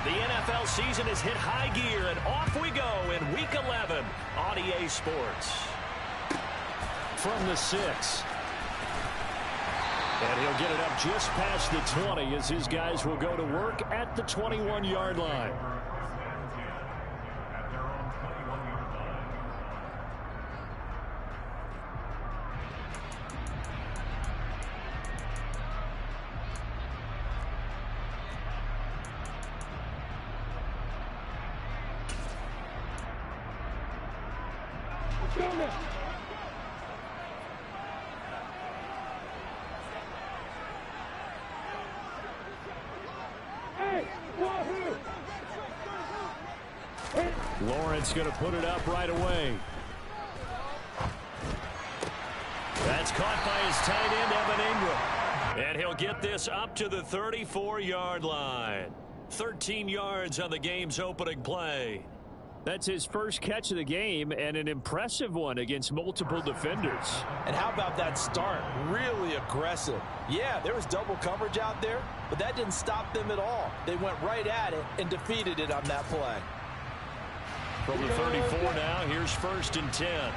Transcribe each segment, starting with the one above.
The NFL season has hit high gear, and off we go in Week 11 on EA Sports. From the 6. And he'll get it up just past the 20 as his guys will go to work at the 21-yard line. Lawrence going to put it up right away. That's caught by his tight end, Evan Ingram. And he'll get this up to the 34-yard line. 13 yards on the game's opening play. That's his first catch of the game, and an impressive one against multiple defenders. And how about that start? Really aggressive. Yeah, there was double coverage out there, but that didn't stop them at all. They went right at it and defeated it on that play. From the 34 now, here's 1st and 10.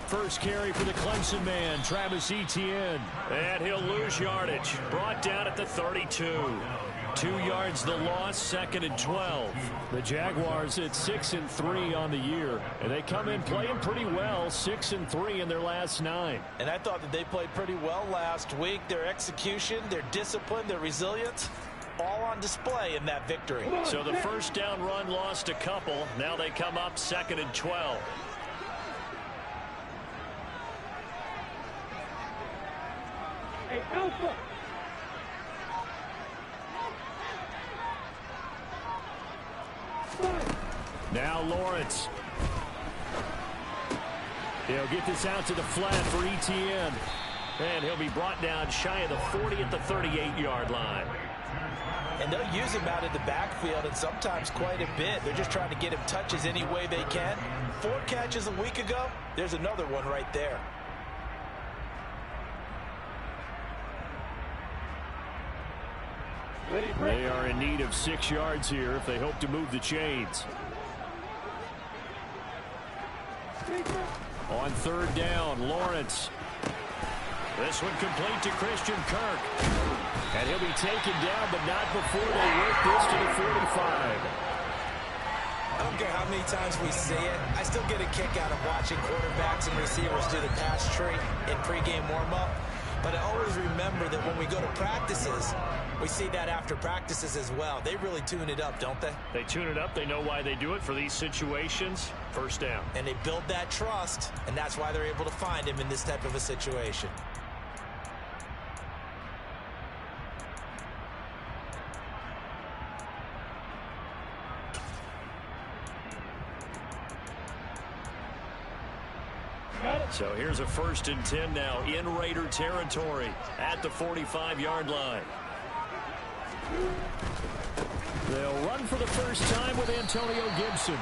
First carry for the Clemson man, Travis Etienne. And he'll lose yardage. Brought down at the 32. 2 yards the loss, 2nd and 12. The Jaguars at 6-3 on the year. And they come in playing pretty well, 6-3 in their last 9. And I thought that they played pretty well last week. Their execution, their discipline, their resilience, all on display in that victory. So the first down run lost a couple. Now they come up 2nd and 12. Hey, Alpha! Now Lawrence. He'll get this out to the flat for Etienne. And he'll be brought down shy of the 40 at the 38-yard line. And they'll use him out of the backfield, and sometimes quite a bit. They're just trying to get him touches any way they can. 4 catches a week ago. There's another one right there. They are in need of 6 yards here if they hope to move the chains. On 3rd down, Lawrence. This one complete to Christian Kirk. And he'll be taken down, but not before they work this to the 45. I don't care how many times we see it. I still get a kick out of watching quarterbacks and receivers do the pass tree in pregame warm-up. But I always remember that when we go to practices, we see that after practices as well. They really tune it up, don't they? They tune it up. They know why they do it for these situations. First down. And they build that trust, and that's why they're able to find him in this type of a situation. So here's a 1st and 10 now in Raider territory at the 45-yard line. They'll run for the first time with Antonio Gibson.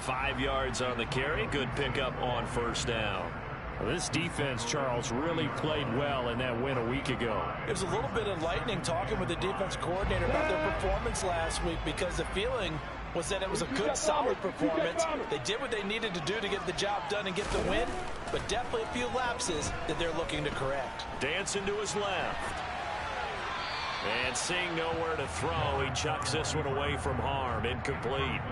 5 yards on the carry. Good pickup on 1st down. Well, this defense, Charles, really played well in that win a week ago. There's a little bit of lightning talking with the defense coordinator about their performance last week, because the feeling was that it was a good, solid performance. They did what they needed to do to get the job done and get the win, but definitely a few lapses that they're looking to correct. Dancing to his left. And seeing nowhere to throw, he chucks this one away from harm. Incomplete.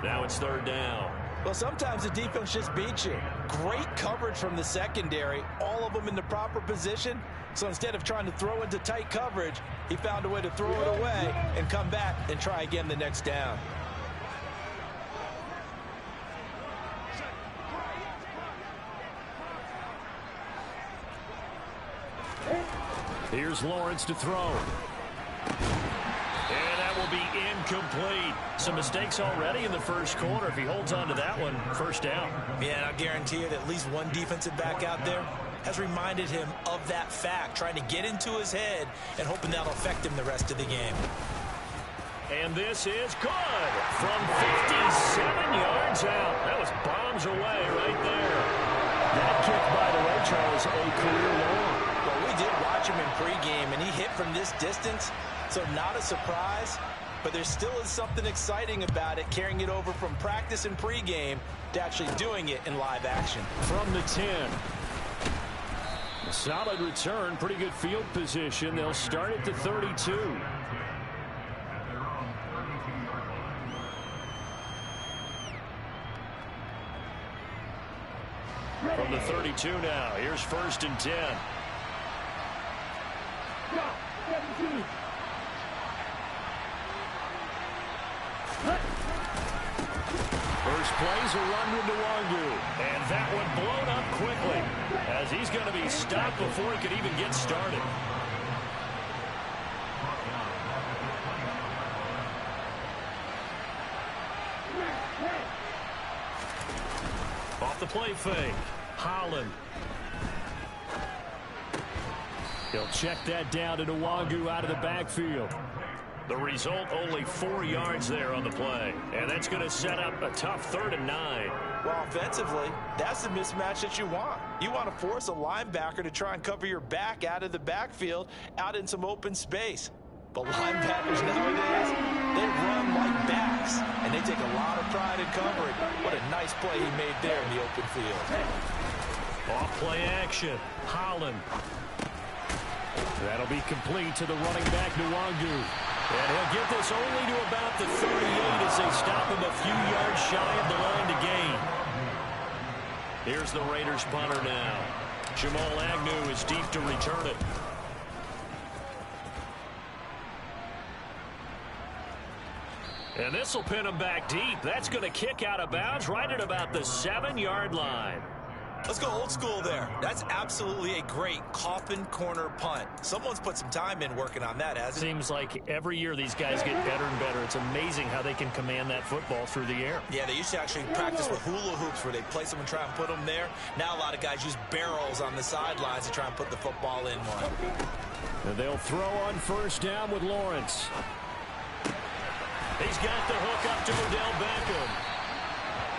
Now it's 3rd down. Well, sometimes the defense just beats you. Great coverage from the secondary, all of them in the proper position. So instead of trying to throw into tight coverage, he found a way to throw it away and come back and try again the next down. Here's Lawrence to throw. And that will be incomplete. Some mistakes already in the first quarter. If he holds on to that one, 1st down. Yeah, and I'll guarantee you that at least one defensive back out there has reminded him of that fact, trying to get into his head and hoping that'll affect him the rest of the game. And this is good from 57 yards out. That was bombs away right there. That kick, by the way, Charles, a career long. Well, we did watch him in pregame, and he hit from this distance, so not a surprise. But there still is something exciting about it, carrying it over from practice and pregame to actually doing it in live action. From the 10. A solid return, pretty good field position. They'll start at the 32. From the 32 now, here's 1st and 10. First play's a run with Nwangu, and that one blown up quickly as he's going to be stopped before he could even get started. Off the play fake, Holland. He'll check that down to Nwangu out of the backfield. The result, only 4 yards there on the play. And that's going to set up a tough 3rd and 9. Well, offensively, that's the mismatch that you want. You want to force a linebacker to try and cover your back out of the backfield, out in some open space. But linebackers nowadays, they run like backs, and they take a lot of pride in covering. What a nice play he made there in the open field. Off play action, Holland. That'll be complete to the running back, Nwangu. And he'll get this only to about the 38 as they stop him a few yards shy of the line to gain. Here's the Raiders punter now. Jamal Agnew is deep to return it. And this will pin him back deep. That's going to kick out of bounds right at about the 7-yard line. Let's go old school there. That's absolutely a great coffin corner punt. Someone's put some time in working on that, hasn't it? Seems like every year these guys get better and better. It's amazing how they can command that football through the air. Yeah, they used to actually practice with hula hoops where they place them and try and put them there. Now a lot of guys use barrels on the sidelines to try and put the football in one. And they'll throw on 1st down with Lawrence. He's got the hook up to Odell Beckham.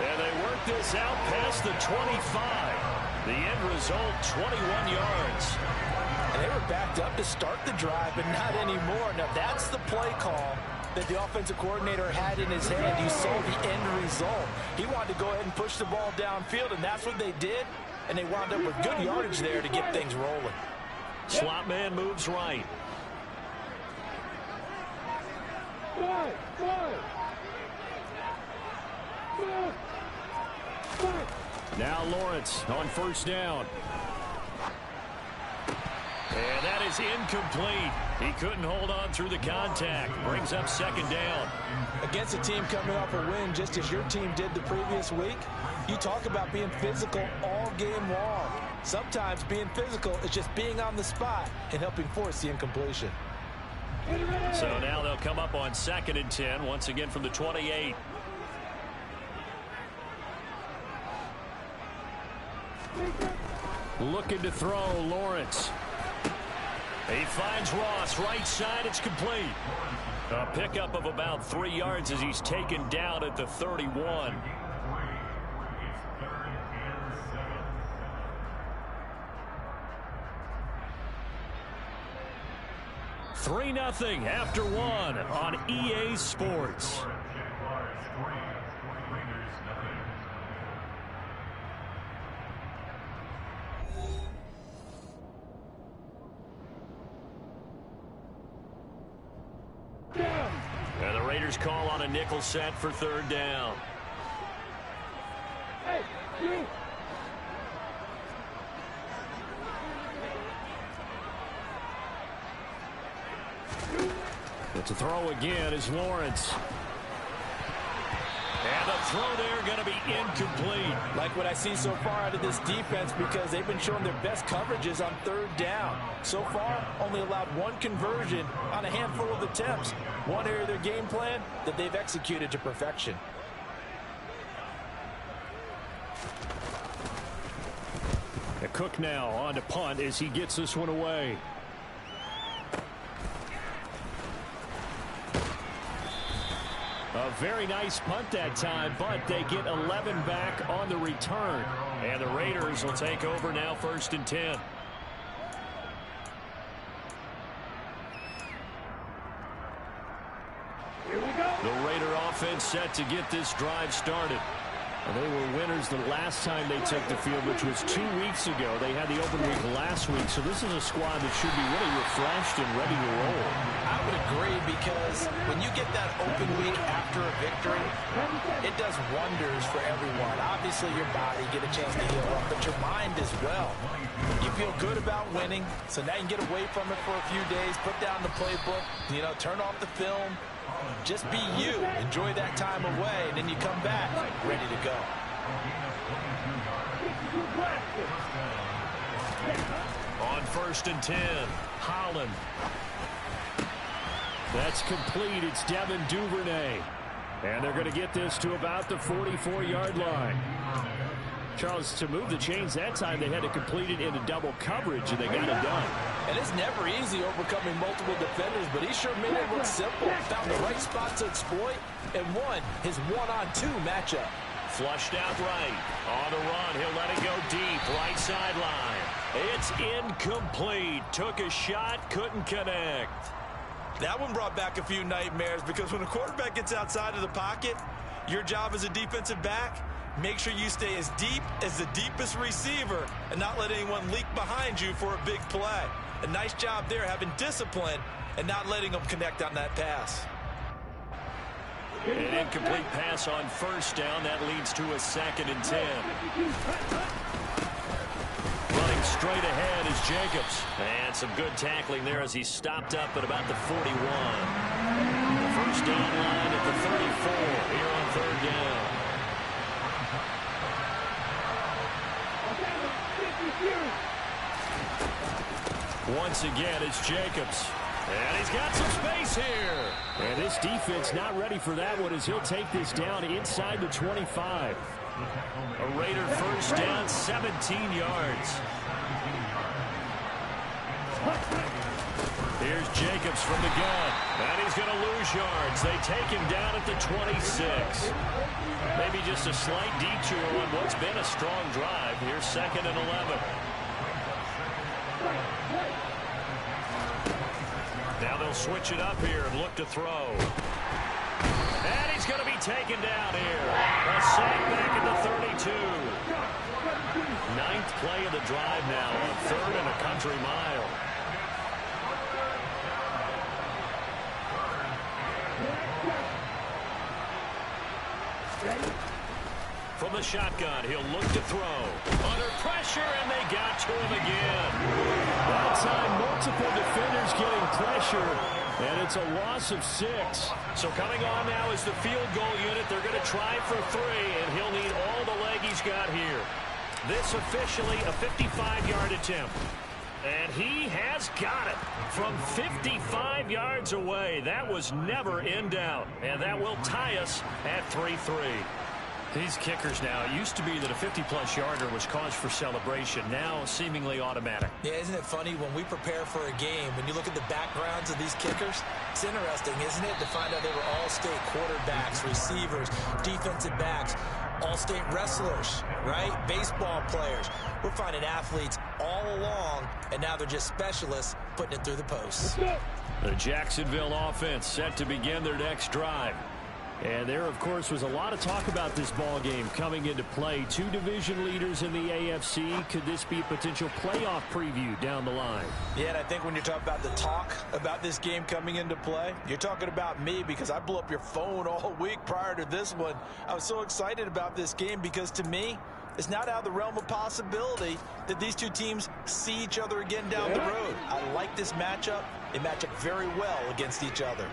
And they work this out past the 25. The end result, 21 yards. And they were backed up to start the drive, but not anymore. Now, that's the play call that the offensive coordinator had in his hand. You saw the end result. He wanted to go ahead and push the ball downfield, and that's what they did. And they wound up with good yardage there to get things rolling. Slot man moves right. Now Lawrence on 1st down. And that is incomplete. He couldn't hold on through the contact. Brings up 2nd down. Against a team coming off a win just as your team did the previous week, you talk about being physical all game long. Sometimes being physical is just being on the spot and helping force the incompletion. So now they'll come up on 2nd and 10, once again from the 28. Looking to throw, Lawrence. He finds Ross, right side, it's complete. A pickup of about 3 yards as he's taken down at the 31. Three 3-0 after 1 on EA Sports. And the Raiders call on a nickel set for 3rd down. Hey, you. But to throw again is Lawrence. And the throw there going to be incomplete. Like what I see so far out of this defense, because they've been showing their best coverages on 3rd down. So far, only allowed 1 conversion on a handful of attempts. One area of their game plan that they've executed to perfection. A Cook now on to punt as he gets this one away. A very nice punt that time, but they get 11 back on the return. And the Raiders will take over now, 1st and 10. The Raider offense set to get this drive started. And they were winners the last time they took the field, which was 2 weeks ago. They had the open week last week, so this is a squad that should be really refreshed and ready to roll. I would agree, because when you get that open week after a victory, it does wonders for everyone. Obviously, your body get a chance to heal up, but your mind as well. You feel good about winning, so now you can get away from it for a few days, put down the playbook, turn off the film. Just be you. Enjoy that time away, and then you come back ready to go. On 1st and 10, Holland. That's complete. It's Devin Duvernay. And they're going to get this to about the 44-yard line. Charles, to move the chains that time, they had to complete it into double coverage, and they got it done. And it's never easy overcoming multiple defenders, but he sure made it look simple. Found the right spot to exploit and won his 1-on-2 matchup. Flushed out right. On the run, he'll let it go deep. Right sideline. It's incomplete. Took a shot, couldn't connect. That one brought back a few nightmares, because when a quarterback gets outside of the pocket, your job as a defensive back, make sure you stay as deep as the deepest receiver and not let anyone leak behind you for a big play. A nice job there, having discipline and not letting them connect on that pass. An incomplete pass on 1st down. That leads to a 2nd and 10. Running straight ahead is Jacobs. And some good tackling there as he stopped up at about the 41. The 1st down line at the 34 here on 3rd down. Once again, it's Jacobs. And he's got some space here. And this defense not ready for that one, as he'll take this down inside the 25. A Raider 1st down, 17 yards. Here's Jacobs from the gun. And he's going to lose yards. They take him down at the 26. Maybe just a slight detour on what's been a strong drive. Here's 2nd and 11. Now they'll switch it up here and look to throw. And he's going to be taken down here. A sack back at the 32. 9th play of the drive now on 3rd and a country mile. From the shotgun, he'll look to throw. Under pressure, and they got to him again. That time, multiple defenders getting pressure, and it's a loss of 6. So coming on now is the field goal unit. They're going to try for 3, and he'll need all the leg he's got here. This officially a 55-yard attempt. And he has got it from 55 yards away. That was never in doubt, and that will tie us at 3-3. These kickers now, it used to be that a 50-plus yarder was cause for celebration. Now seemingly automatic. Yeah, isn't it funny when we prepare for a game, when you look at the backgrounds of these kickers, it's interesting, isn't it, to find out they were all-state quarterbacks, receivers, defensive backs, all-state wrestlers, right? Baseball players. We're finding athletes all along, and now they're just specialists putting it through the posts. The Jacksonville offense set to begin their next drive. And there, of course, was a lot of talk about this ball game coming into play. 2 division leaders in the AFC. Could this be a potential playoff preview down the line? Yeah, and I think when you're talking about the talk about this game coming into play, you're talking about me, because I blew up your phone all week prior to this one. I was so excited about this game because, to me, it's not out of the realm of possibility that these two teams see each other again down the road. I like this matchup. They match up very well against each other.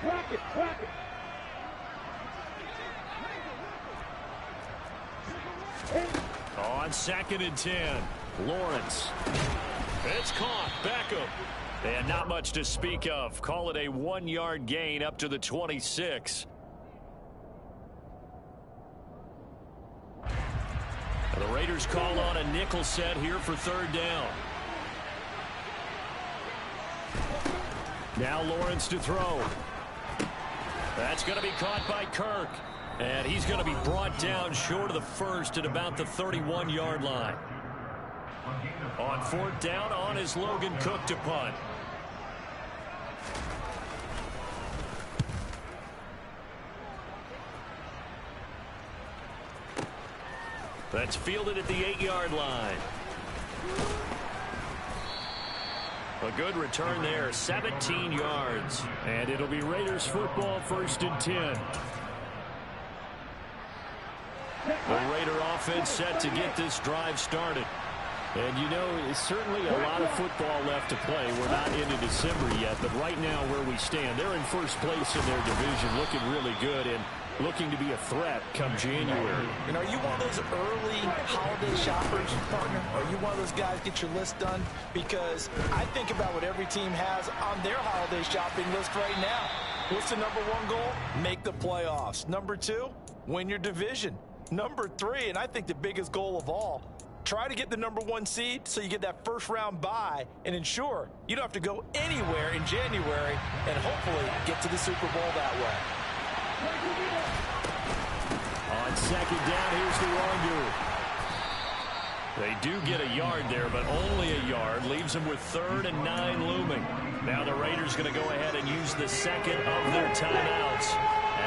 Rock it. On 2nd and 10, Lawrence. It's caught. Beckham. And not much to speak of. Call it a 1-yard gain up to the 26. The Raiders call on a nickel set here for third down. Now Lawrence to throw. That's going to be caught by Kirk. And he's going to be brought down short of the first at about the 31-yard line. On fourth down, on is Logan Cook to punt. That's fielded at the 8-yard line. A good return there, 17 yards. And it'll be Raiders football, 1st and 10. The Raider offense set to get this drive started. And, you know, it's certainly a lot of football left to play. We're not into December yet, but right now where we stand, they're in first place in their division, looking really good and looking to be a threat come January. And are you one of those early holiday shoppers, partner? Are you one of those guys get your list done? Because I think about what every team has on their holiday shopping list right now. What's the number one goal? Make the playoffs. Number two, win your division. Number three, and I think the biggest goal of all, try to get the number one seed so you get that first round bye and ensure you don't have to go anywhere in January and hopefully get to the Super Bowl that way. On second down, here's the wrong. They do get a yard there, but only a yard. Leaves them with 3rd and 9 looming. Now the Raiders going to go ahead and use the second of their timeouts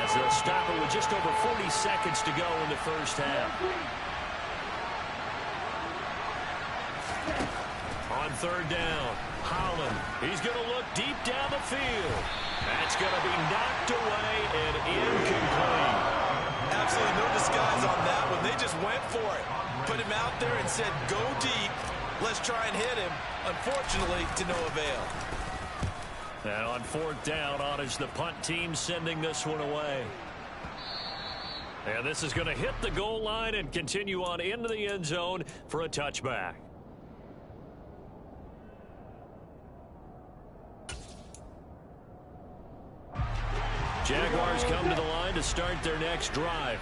as they'll stop it with just over 40 seconds to go in the first half. On third down, Holland. He's going to look deep down the field. That's going to be knocked away and incomplete. Absolutely no disguise on that one. They just went for it. Put him out there and said, go deep. Let's try and hit him. Unfortunately, to no avail. And on fourth down, on is the punt team sending this one away. And this is going to hit the goal line and continue on into the end zone for a touchback. Jaguars come to the line to start their next drive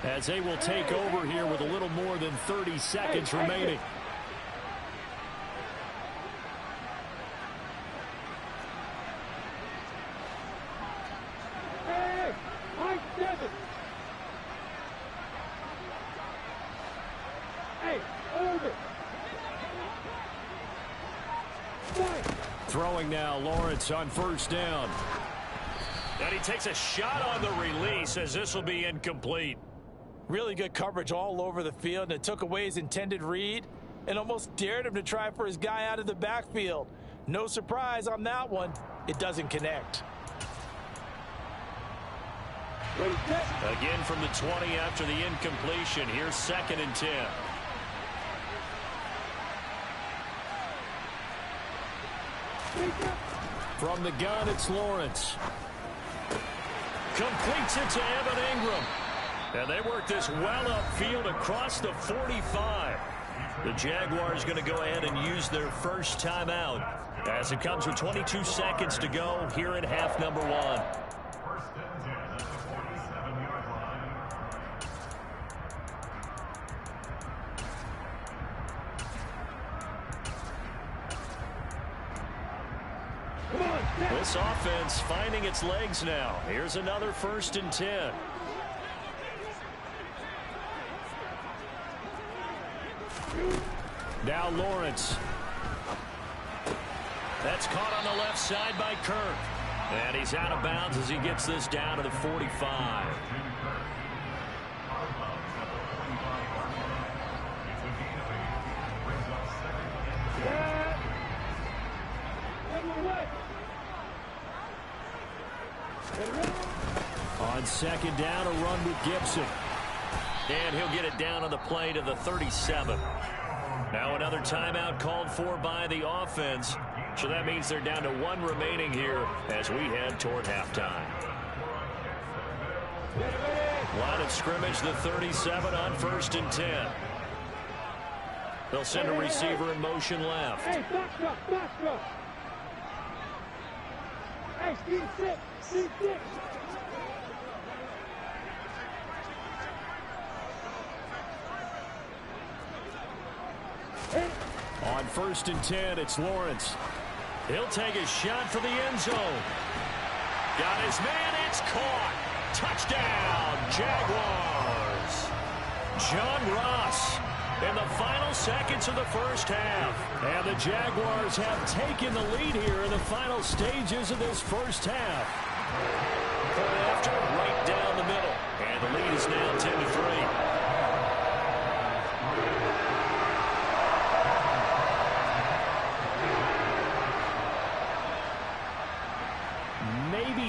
as they will take over here with a little more than 30 seconds remaining. Throwing now, Lawrence on first down. And he takes a shot on the release as this will be incomplete. Really good coverage all over the field, and it took away his intended read and almost dared him to try for his guy out of the backfield. No surprise on that one. It doesn't connect. Again from the 20 after the incompletion. Here's 2nd and 10. From the gun, it's Lawrence. Completes it to Evan Ingram. And they work this well upfield across the 45. The Jaguars going to go ahead and use their first timeout as it comes with 22 seconds to go here in half number 1. This offense finding its legs now. Here's another 1st and 10. Now Lawrence. That's caught on the left side by Kirk. And he's out of bounds as he gets this down to the 45. On second down, a run with Gibson. And he'll get it down on the play to the 37. Now another timeout called for by the offense. So that means they're down to 1 remaining here as we head toward halftime. Line of scrimmage, the 37 on 1st and 10. They'll send a receiver in motion left. Hey, back up. Hey, speed 6. On 1st and 10, it's Lawrence. He'll take a shot for the end zone. Got his man. It's caught. Touchdown, Jaguars. John Ross in the final seconds of the first half. And the Jaguars have taken the lead here in the final stages of this first half. Point after, right down the middle. And the lead is now 10-3.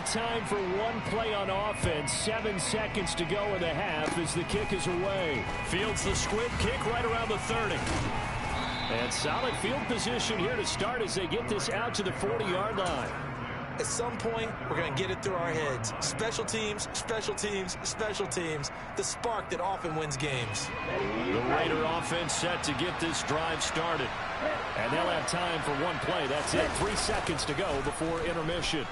Time for one play on offense. 7 seconds to go in the half as the kick is away. Fields the squib kick right around the 30. And solid field position here to start as they get this out to the 40-yard line. At some point, we're going to get it through our heads. Special teams, special teams, special teams. The spark that often wins games. The Raider offense set to get this drive started. And they'll have time for one play. That's it. 3 seconds to go before intermission.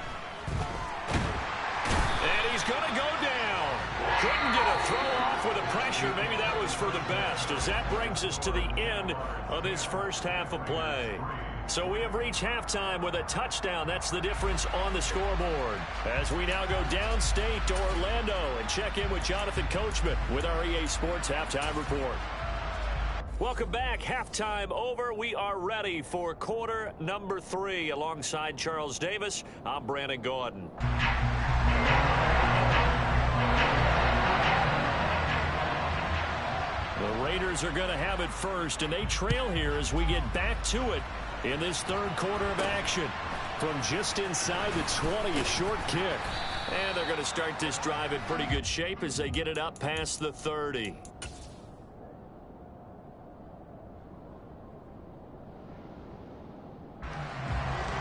And he's going to go down. Couldn't get a throw off with the pressure. Maybe that was for the best, as that brings us to the end of this first half of play. So we have reached halftime with a touchdown. That's the difference on the scoreboard. As we now go downstate to Orlando and check in with Jonathan Coachman with our EA Sports Halftime Report. Welcome back. Halftime over. We are ready for quarter number 3. Alongside Charles Davis, I'm Brandon Gordon. The Raiders are going to have it first, and they trail here as we get back to it in this third quarter of action. From just inside the 20, a short kick. And they're going to start this drive in pretty good shape as they get it up past the 30.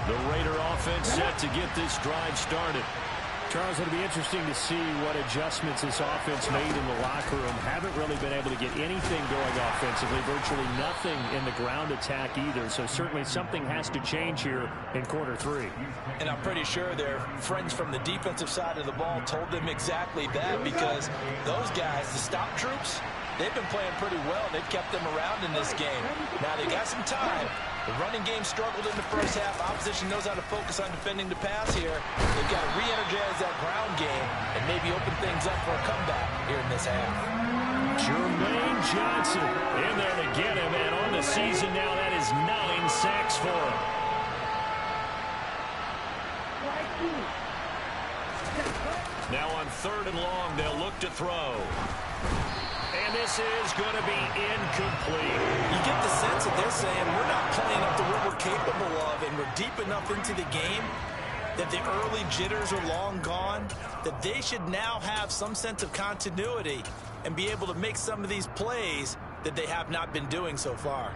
The Raider offense set to get this drive started. Charles, it'll be interesting to see what adjustments this offense made in the locker room. Haven't really been able to get anything going offensively, virtually nothing in the ground attack either. So certainly something has to change here in quarter 3. And I'm pretty sure their friends from the defensive side of the ball told them exactly that, because those guys, the stop troops, they've been playing pretty well. They've kept them around in this game. Now they got some time. The running game struggled in the first half. Opposition knows how to focus on defending the pass here. They've got to re-energize that ground game and maybe open things up for a comeback here in this half. Jermaine Johnson in there to get him, and on the season now, that is 9 sacks for him. Now on 3rd and long, they'll look to throw. And this is going to be incomplete. You get the sense that they're saying we're not playing up to what we're capable of, and we're deep enough into the game that the early jitters are long gone, that they should now have some sense of continuity and be able to make some of these plays that they have not been doing so far.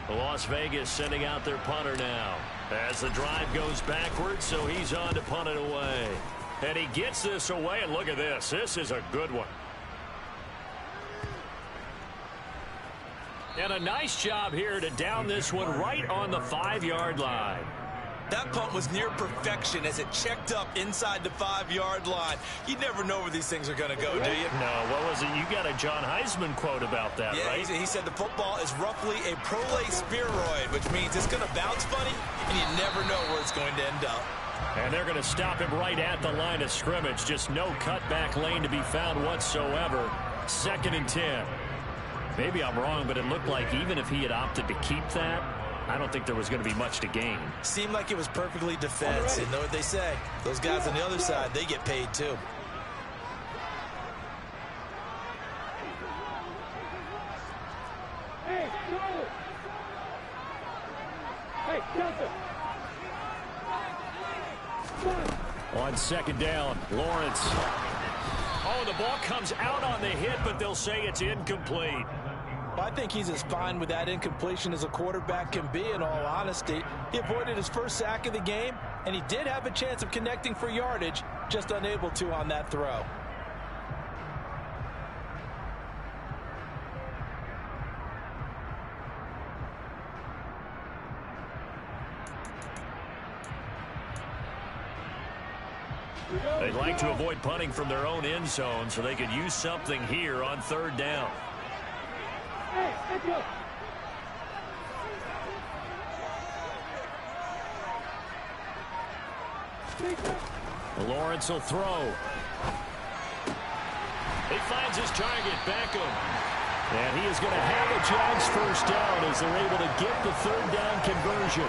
Las Vegas sending out their punter now as the drive goes backwards, so he's on to punt it away. And he gets this away, and look at this. This is a good one. And a nice job here to down this one right on the 5-yard line. That punt was near perfection as it checked up inside the 5-yard line. You never know where these things are going to go, do you? No, what was it? You got a John Heisman quote about that, yeah, right? He said the football is roughly a prolate spheroid, which means it's going to bounce funny, and you never know where it's going to end up. And they're going to stop him right at the line of scrimmage. Just no cutback lane to be found whatsoever. 2nd and 10. Maybe I'm wrong, but it looked like even if he had opted to keep that, I don't think there was going to be much to gain. Seemed like it was perfectly defense. You know what they say. Those guys on the other side, they get paid too. Hey, hey, Delta. On 2nd down, Lawrence. Oh, the ball comes out on the hit, but they'll say it's incomplete. Well, I think he's as fine with that incompletion as a quarterback can be, in all honesty. He avoided his first sack of the game, and he did have a chance of connecting for yardage, just unable to on that throw. They'd like to avoid punting from their own end zone so they could use something here on 3rd down. Let's go. Lawrence will throw. He finds his target, Beckham. And he is going to have a Jags first down as they're able to get the third down conversion.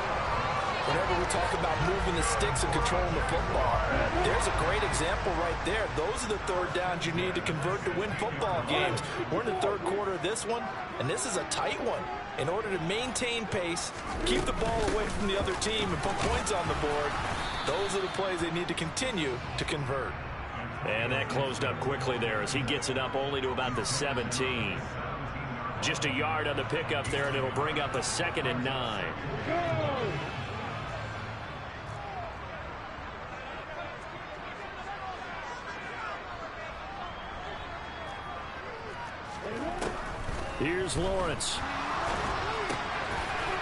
Whenever we talk about moving the sticks and controlling the football, there's a great example right there. Those are the third downs you need to convert to win football games. We're in the third quarter of this one, and this is a tight one. In order to maintain pace, keep the ball away from the other team, and put points on the board, those are the plays they need to continue to convert. And that closed up quickly there as he gets it up only to about the 17. Just a yard on the pickup there, and it'll bring up a 2nd and 9. Here's Lawrence.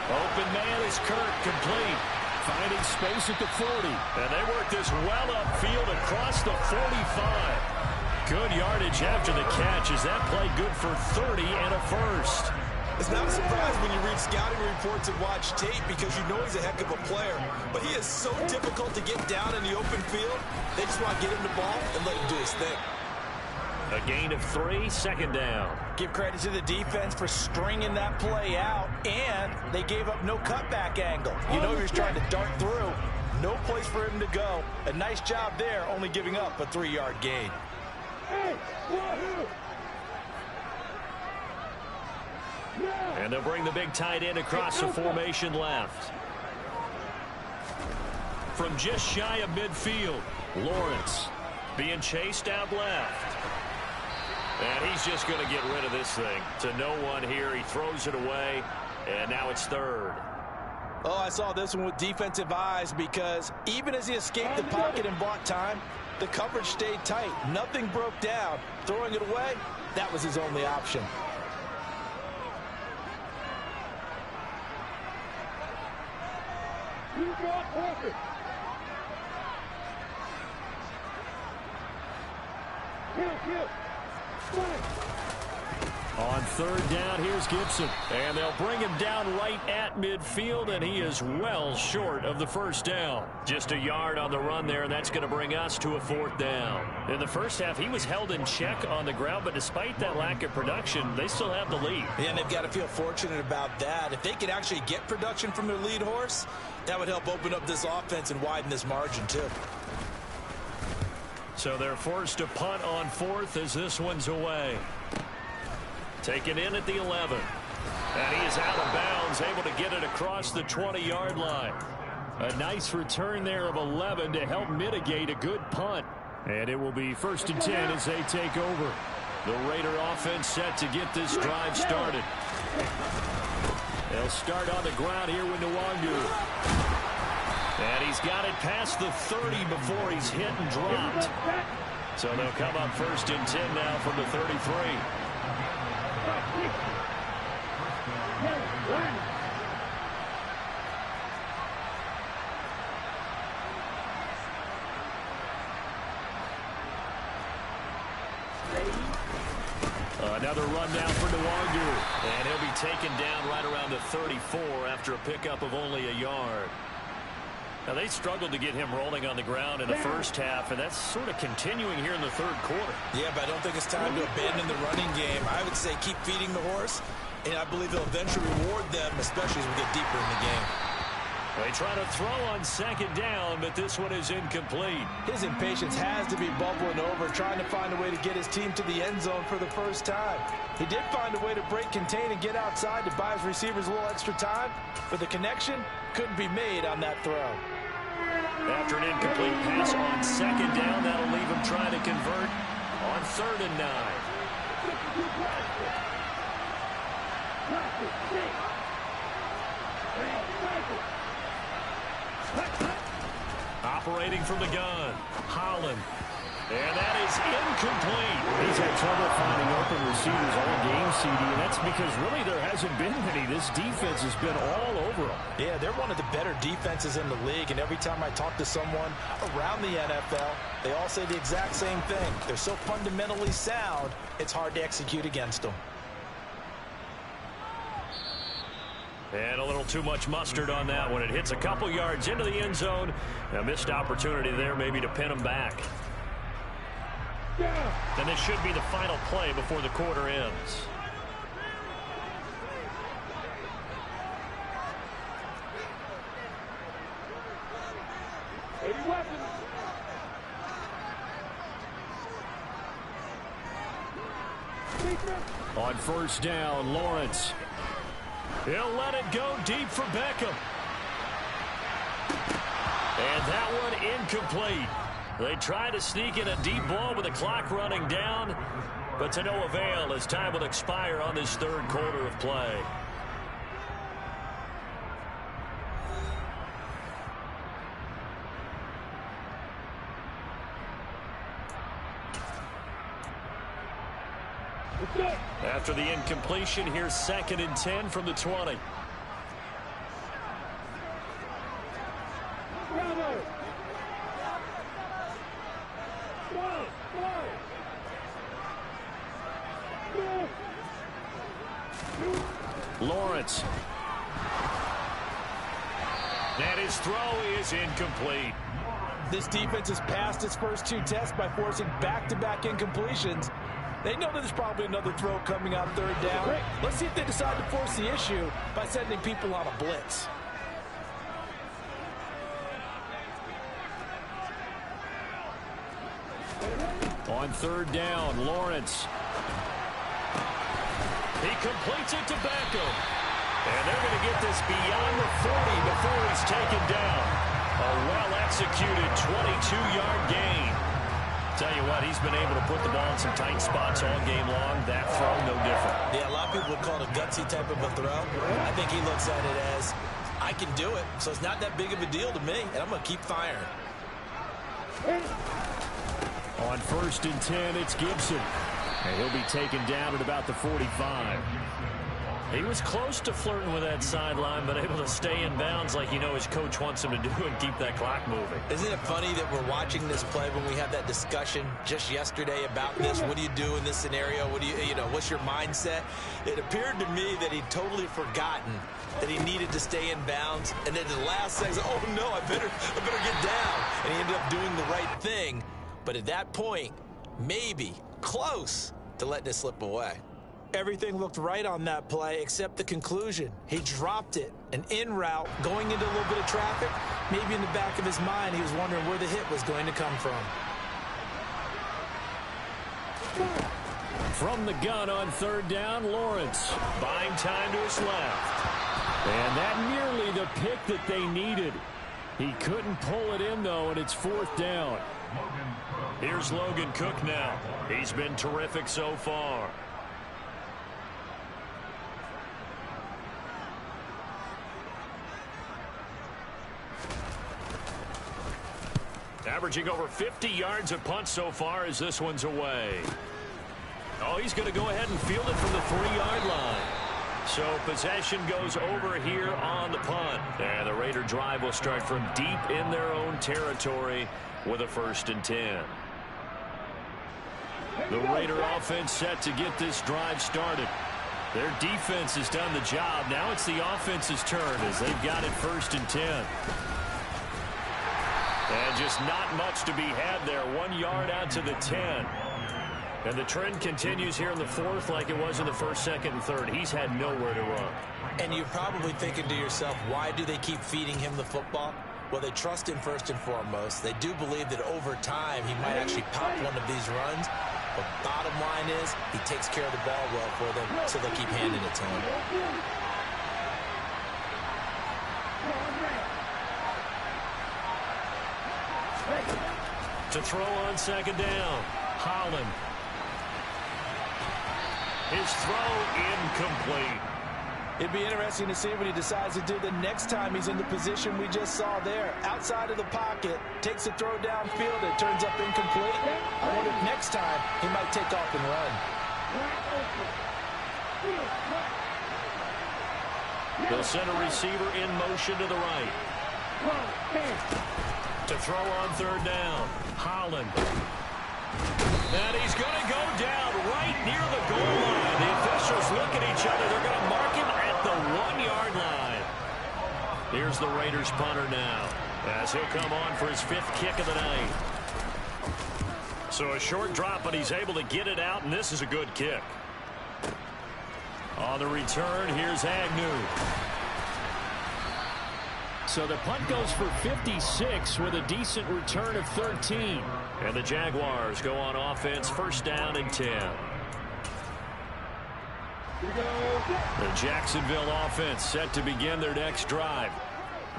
Open man is Kirk, complete. Finding space at the 40. And they work this well upfield across the 45. Good yardage after the catch. Is that play good for 30 and a first? It's not a surprise when you read scouting reports and watch tape because you know he's a heck of a player. But he is so difficult to get down in the open field. They just want to get him the ball and let him do his thing. A gain of 3, 2nd down. Give credit to the defense for stringing that play out, and they gave up no cutback angle. You know he was trying to dart through. No place for him to go. A nice job there, only giving up a 3-yard gain. And they'll bring the big tight end across the formation left. From just shy of midfield, Lawrence being chased out left. And he's just going to get rid of this thing to no one here. He throws it away, and now it's 3rd. Oh, I saw this one with defensive eyes because even as he escaped the pocket and bought time, the coverage stayed tight. Nothing broke down. Throwing it away, that was his only option. On 3rd down, here's Gibson. And they'll bring him down right at midfield, and he is well short of the first down. Just a yard on the run there, and that's going to bring us to a 4th down. In the first half, he was held in check on the ground, but despite that lack of production, they still have the lead. Yeah, and they've got to feel fortunate about that. If they could actually get production from their lead horse, that would help open up this offense and widen this margin, too. So they're forced to punt on 4th as this one's away. Taken in at the 11. And he is out of bounds, able to get it across the 20-yard line. A nice return there of 11 to help mitigate a good punt. And it will be 1st and 10 as they take over. The Raider offense set to get this drive started. They'll start on the ground here with Nwangu. And he's got it past the 30 before he's hit and dropped. So they'll come up 1st and 10 now from the 33. Another run now for Nwangu. And he'll be taken down right around the 34 after a pickup of only a yard. Now, they struggled to get him rolling on the ground in the first half, and that's sort of continuing here in the 3rd quarter. Yeah, but I don't think it's time to abandon the running game. I would say keep feeding the horse, and I believe they'll eventually reward them, especially as we get deeper in the game. They try to throw on 2nd down, but this one is incomplete. His impatience has to be bubbling over, trying to find a way to get his team to the end zone for the first time. He did find a way to break, contain, and get outside to buy his receivers a little extra time, but the connection couldn't be made on that throw. After an incomplete pass on 2nd down, that'll leave him trying to convert on 3rd and 9. Operating from the gun, Holland. And that is incomplete. He's had trouble finding open receivers all game, CD, and that's because really there hasn't been many. This defense has been all over them. Yeah, they're one of the better defenses in the league, and every time I talk to someone around the NFL, they all say the exact same thing. They're so fundamentally sound, it's hard to execute against them. And a little too much mustard on that one. It hits a couple yards into the end zone. A missed opportunity there maybe to pin him back. And this should be the final play before the quarter ends. On first down, Lawrence. He'll let it go deep for Beckham. And that one incomplete. They try to sneak in a deep ball with the clock running down, but to no avail as time will expire on this third quarter of play. After the incompletion, here's 2nd and 10 from the 20. Lawrence. And his throw is incomplete. This defense has passed its first 2 tests by forcing back-to-back incompletions. They know that there's probably another throw coming on third down. Let's see if they decide to force the issue by sending people on a blitz. On third down, Lawrence. He completes it to Beckham. And they're going to get this beyond the 40 before he's taken down. A well-executed 22-yard gain. Tell you what, he's been able to put the ball in some tight spots all game long. That throw, no different. Yeah, a lot of people would call it a gutsy type of a throw. I think he looks at it as, I can do it, so it's not that big of a deal to me, and I'm going to keep firing. On 1st and 10, it's Gibson. And he'll be taken down at about the 45. He was close to flirting with that sideline, but able to stay in bounds like his coach wants him to do and keep that clock moving. Isn't it funny that we're watching this play when we had that discussion just yesterday about this? What do you do in this scenario? What do what's your mindset? It appeared to me that he'd totally forgotten that he needed to stay in bounds, and then at the last second, oh no, I better get down. And he ended up doing the right thing. But at that point, maybe close to letting it slip away. Everything looked right on that play except the conclusion. He dropped it, an in route, going into a little bit of traffic. Maybe in the back of his mind, he was wondering where the hit was going to come from. From the gun on third down, Lawrence buying time to his left. And that nearly the pick that they needed. He couldn't pull it in, though, and it's 4th down. Here's Logan Cook now. He's been terrific so far. Averaging over 50 yards a punt so far as this one's away. Oh, he's going to go ahead and field it from the 3-yard line. So possession goes over here on the punt. And the Raider drive will start from deep in their own territory with a 1st and 10. The Raider offense set to get this drive started. Their defense has done the job. Now it's the offense's turn as they've got it 1st and 10. And just not much to be had there. 1 yard out to the 10. And the trend continues here in the 4th like it was in the 1st, 2nd, and 3rd. He's had nowhere to run. And you're probably thinking to yourself, why do they keep feeding him the football? Well, they trust him first and foremost. They do believe that over time he might actually pop one of these runs. But bottom line is he takes care of the ball well for them, so they'll keep handing it to him. To throw on 2nd down, Holland. His throw incomplete. It'd be interesting to see what he decides to do the next time he's in the position we just saw there. Outside of the pocket, takes a throw downfield, it turns up incomplete. I wonder if next time he might take off and run. They'll send a receiver in motion to the right. To throw on 3rd down, Holland. And he's going to go down right near the goal line. The officials look at each other. They're going to mark him at the 1-yard line. Here's the Raiders punter now, as he'll come on for his 5th kick of the night. So a short drop, but he's able to get it out, and this is a good kick. On the return, here's Agnew. So the punt goes for 56 with a decent return of 13. And the Jaguars go on offense, 1st down and 10. The Jacksonville offense set to begin their next drive.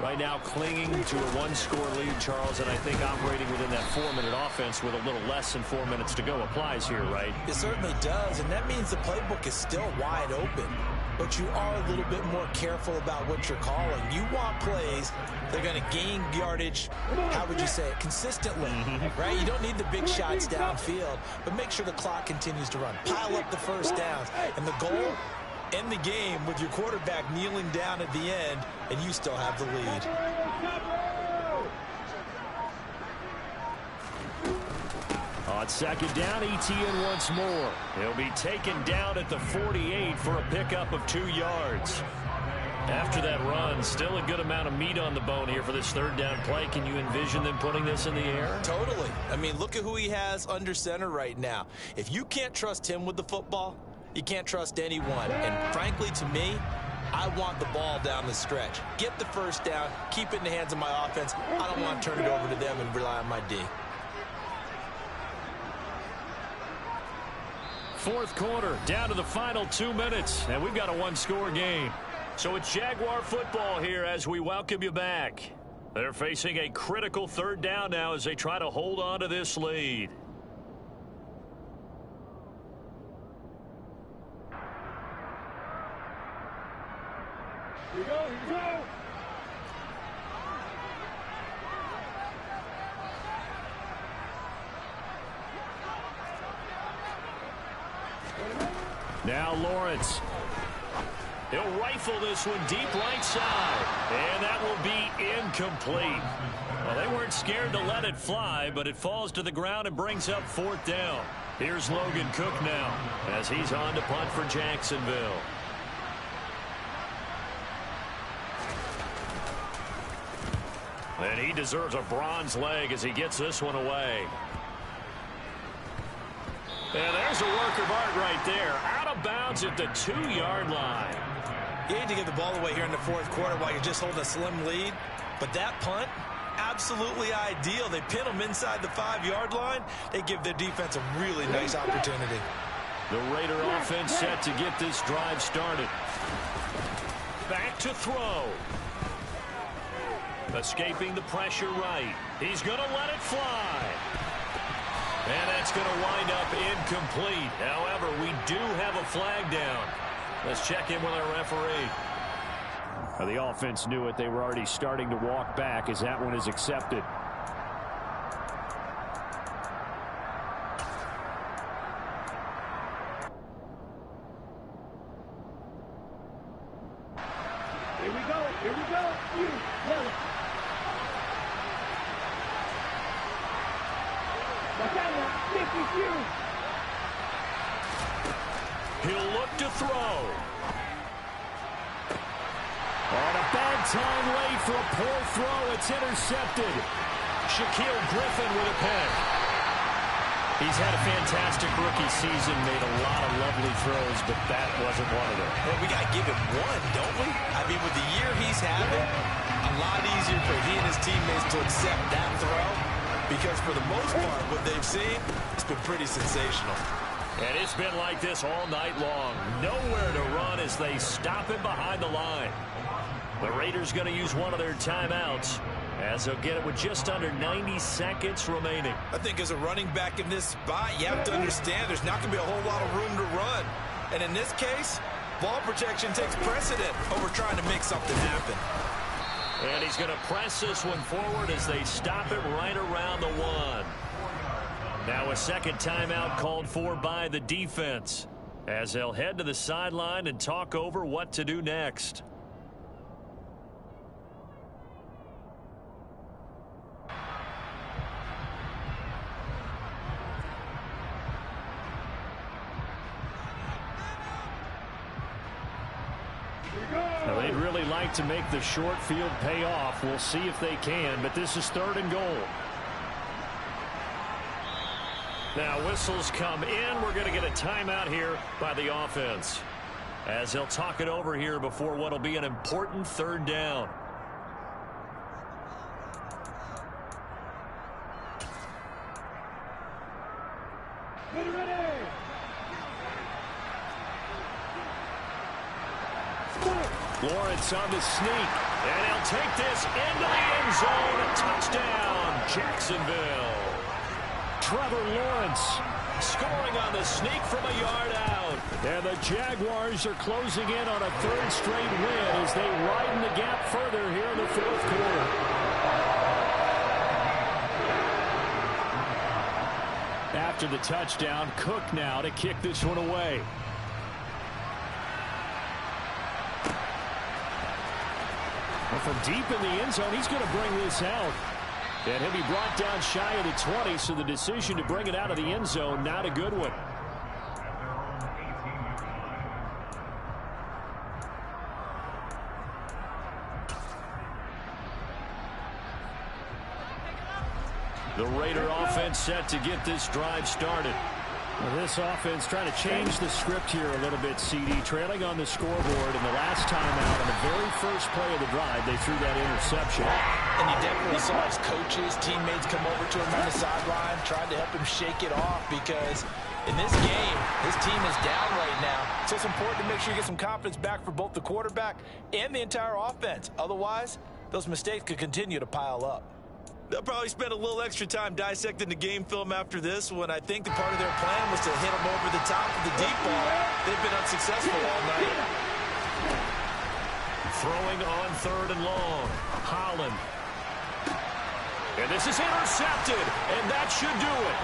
Right now clinging to a 1-score lead, Charles, and I think operating within that 4-minute offense with a little less than 4 minutes to go applies here, right? It certainly does, and that means the playbook is still wide open. But you are a little bit more careful about what you're calling. You want plays that are going to gain yardage, how would you say it, consistently, right? You don't need the big shots downfield, but make sure the clock continues to run. Pile up the first downs, and the goal, end the game with your quarterback kneeling down at the end, and you still have the lead. On 2nd down, Etienne once more. He'll be taken down at the 48 for a pickup of 2 yards. After that run, still a good amount of meat on the bone here for this 3rd down play. Can you envision them putting this in the air? Totally. I mean, look at who he has under center right now. If you can't trust him with the football, you can't trust anyone. And frankly, to me, I want the ball down the stretch. Get the 1st down, keep it in the hands of my offense. I don't want to turn it over to them and rely on my D. 4th quarter, down to the final 2 minutes, and we've got a 1-score game. So it's Jaguar football here as we welcome you back. They're facing a critical 3rd down now as they try to hold on to this lead. Here we go, here we go. Now Lawrence. He'll rifle this one deep right side. And that will be incomplete. Well, they weren't scared to let it fly, but it falls to the ground and brings up 4th down. Here's Logan Cook now as he's on to punt for Jacksonville. And he deserves a bronze leg as he gets this one away. And there's a work of art right there. Out of bounds at the 2-yard line. You hate to give the ball away here in the 4th quarter while you're just holding a slim lead. But that punt, absolutely ideal. They pin them inside the 5-yard line. They give their defense a really nice opportunity. The Raider offense set to get this drive started. Back to throw. Escaping the pressure right. He's going to let it fly. And that's going to wind up incomplete. However, we do have a flag down. Let's check in with our referee. Well, the offense knew it. They were already starting to walk back as that one is accepted. Here we go, here we go. He'll look to throw. On a bad time late for a poor throw. It's intercepted. Shaquille Griffin with a pick. He's had a fantastic rookie season, made a lot of lovely throws, but that wasn't one of them. Well, we got to give him one, don't we? I mean, with the year he's having, a lot easier for he and his teammates to accept that throw, because for the most part, what they've seen, it's been pretty sensational. And it's been like this all night long. Nowhere to run as they stop him behind the line. The Raiders going to use one of their timeouts as they'll get it with just under 90 seconds remaining. I think as a running back in this spot, you have to understand there's not going to be a whole lot of room to run. And in this case, ball protection takes precedent over trying to make something happen. And he's going to press this one forward as they stop it right around the 1. Now a second timeout called for by the defense as they'll head to the sideline and talk over what to do next. Well, they'd really like to make the short field pay off. We'll see if they can, but this is 3rd and goal. Now whistles come in. We're going to get a timeout here by the offense, as they'll talk it over here before what will be an important 3rd down. Lawrence on the sneak, and he'll take this into the end zone. A touchdown, Jacksonville. Trevor Lawrence scoring on the sneak from a yard out. And the Jaguars are closing in on a 3rd straight win as they widen the gap further here in the 4th quarter. After the touchdown, Cook now to kick this one away. Well, from deep in the end zone, he's going to bring this out. And he'll be brought down shy of the 20, so the decision to bring it out of the end zone, not a good one. The Raider offense set to get this drive started. Well, this offense trying to change the script here a little bit, CD. Trailing on the scoreboard, and the last time out on the very first play of the drive, they threw that interception. And you definitely saw his coaches, teammates come over to him on the sideline, tried to help him shake it off, because in this game, his team is down right now. So it's important to make sure you get some confidence back for both the quarterback and the entire offense. Otherwise, those mistakes could continue to pile up. They'll probably spend a little extra time dissecting the game film after this one. I think the part of their plan was to hit them over the top of the deep ball. They've been unsuccessful all night. Throwing on 3rd and long. Holland. And this is intercepted, and that should do it.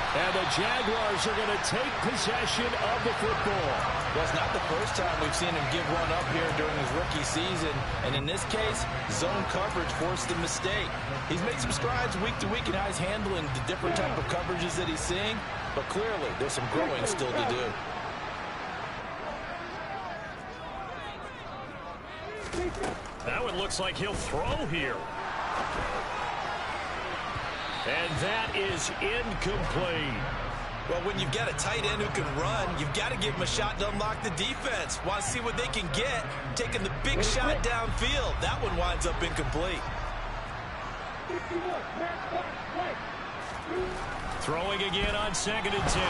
And the Jaguars are going to take possession of the football. Well, it's not the first time we've seen him give one up here during his rookie season. And in this case, zone coverage forced the mistake. He's made some strides week to week in how he's handling the different type of coverages that he's seeing. But clearly, there's some growing still to do. Now it looks like he'll throw here. And that is incomplete. Well, when you've got a tight end who can run, you've got to give him a shot to unlock the defense. Want to see what they can get, taking the big shot downfield. That one winds up incomplete. Throwing again on 2nd and 10.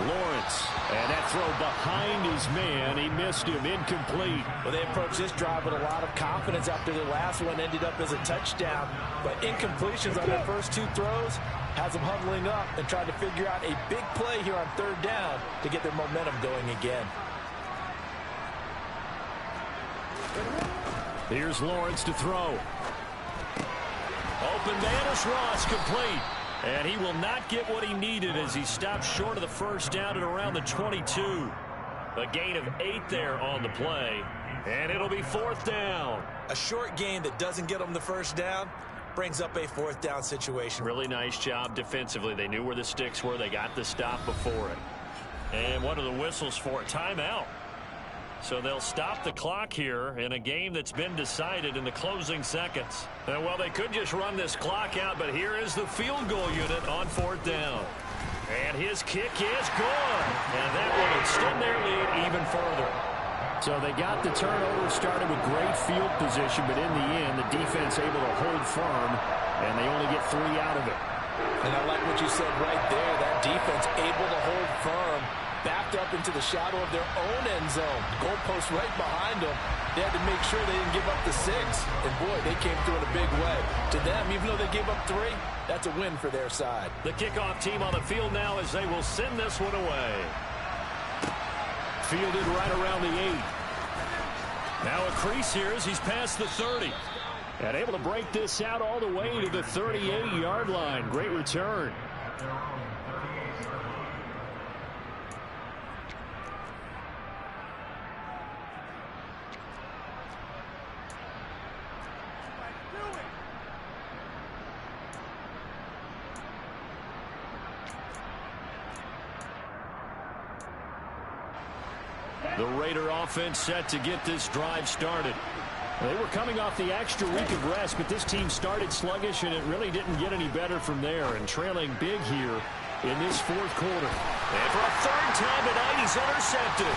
Lawrence. And that throw behind his man. He missed him. Incomplete. Well, they approached this drive with a lot of confidence after the last one ended up as a touchdown. But incompletions on their first 2 throws has them huddling up and trying to figure out a big play here on 3rd down to get their momentum going again. Here's Lawrence to throw. Open man is Ross, complete. And he will not get what he needed as he stopped short of the first down at around the 22. A gain of 8 there on the play. And it'll be 4th down. A short gain that doesn't get them the first down brings up a 4th down situation. Really nice job defensively. They knew where the sticks were. They got the stop before it. And what are the whistles for? Timeout. So they'll stop the clock here in a game that's been decided in the closing seconds. And well, they could just run this clock out, but here is the field goal unit on 4th down. And his kick is good. And that will extend their lead even further. So they got the turnover started with great field position, but in the end, the defense able to hold firm, and they only get 3 out of it. And I like what you said right there. That defense able to hold firm, backed up into the shadow of their own end zone. Goalpost right behind them. They had to make sure they didn't give up the 6. And boy, they came through in a big way. To them, even though they gave up 3, that's a win for their side. The kickoff team on the field now as they will send this one away. Fielded right around the 8. Now a crease here as he's past the 30. And able to break this out all the way to the 38-yard line. Great return. The Raider offense set to get this drive started. They were coming off the extra week of rest, but this team started sluggish, and it really didn't get any better from there. And trailing big here in this fourth quarter. And for a third time tonight, he's intercepted.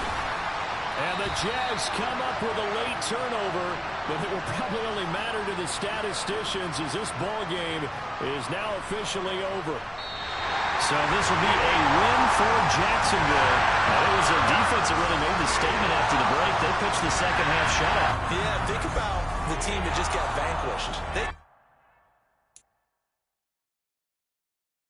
And the Jags come up with a late turnover, but it will probably only matter to the statisticians as this ball game is now officially over. So this will be a win for Jacksonville. It was their defense that really made the statement after the break. They pitched the second half shutout. Yeah, think about the team that just got vanquished.